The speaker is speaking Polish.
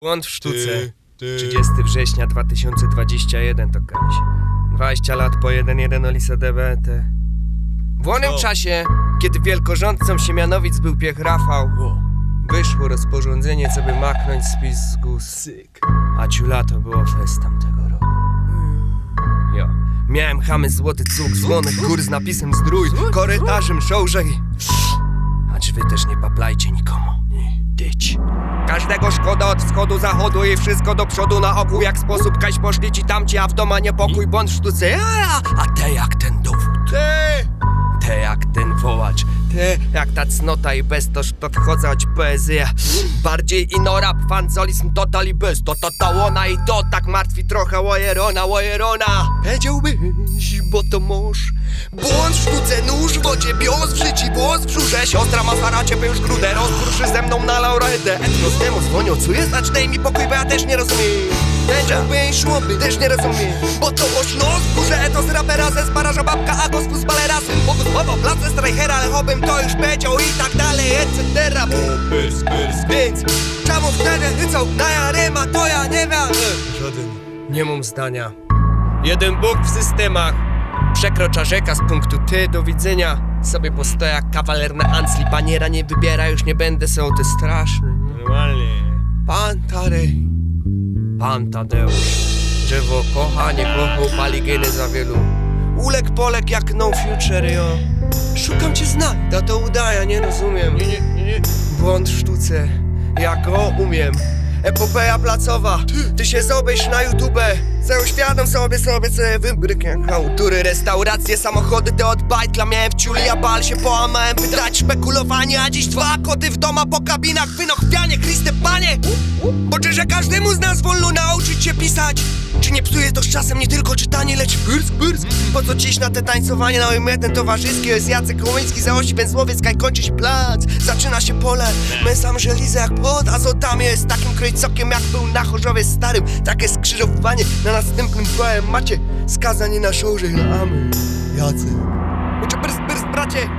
Błąd w sztuce. 30 września 2021 to kaś. 20 lat po 1-1 Olisa DBT. W wolnym czasie, kiedy wielkorządcą Siemianowic był Piech Rafał, wyszło rozporządzenie, co by maknąć spis z GUS. A ciulato było fest tamtego roku. Jo. Miałem chamy złoty cuk, złonych gór z napisem zdrój, korytarzem szouże i... A czy wy też nie paplajcie nikomu? Dyć. Każdego szkoda od wschodu, zachodu i wszystko do przodu na ogół. Jak sposób kaś poszli ci tamci, a w doma niepokój, błąd w sztuce. A te jak ten dowód. Te jak ten wołacz. Te jak ta cnota i bestoż, to wchodzę, choć poezja. Bardziej inorap, fanzolizm, total i bez. To łona i to tak martwi trochę łojerona. Powiedziałbyś, bo to mąż. Błąd w sztuce, nóż w wodzie, bios w życiu, włos w brzusze. Siostra ma haracie, by już grudę rozpruszy ze mną na laureatę. Etnos temu dzwonią, co jest, znaczy daj mi pokój, bo ja też nie rozumiem. Powiedziałbyś, szłoby, też nie rozumiem. Bo to głośno w górze, etos rapera ze sparaża babka, a go z balera syn Bogus baba, plac ze strajchera, ale chobym to już powiedział i tak dalej, etc. Więc czemu wtedy hycą na jaryma, to ja nie wiem. Żaden. Nie mam zdania. Jeden Bóg w systemach. Przekrocza rzeka z punktu T, do widzenia. Sobie postoję jak kawaler na Ansli. Paniera nie wybiera, już nie będę sołty straszny. Normalnie. Pan Tarej, pan Tadeusz. Drzewo kocha, nie kochał, pali geny za wielu. Ulek polek jak no future, jo. Szukam cię znajda, to udaja, nie rozumiem. Nie. Błąd w sztuce, ja go umiem. Epopeja placowa, ty się zobejrz na YouTube. Uświadom sobie co wybryk jak autury. Restauracje, samochody, te od bajtla. Miałem w ciuli, a bal się połamałem. Wytrać szpekulowanie, a dziś 2 koty w doma po kabinach. Wynochwianie, Chryste Panie. Bo czyże każdemu z nas wolno nauczyć się pisać? Czy nie psuje to z czasem nie tylko czytanie, lecz pyrsk? Po co dziś na te tańcowanie na ojmeten towarzyski? Jest Jacek Kołyński, za osi Węzłowiec, kaj kończy się plac. Zaczyna się pole, my sam żelizę jak pod azotami. Jest takim krojcokiem jak był na Chorzowie starym. Takie skrzyżowanie na następnym poemacie. Skazanie na szorze, amen. Jacek. Uczy pyrsk, bracie.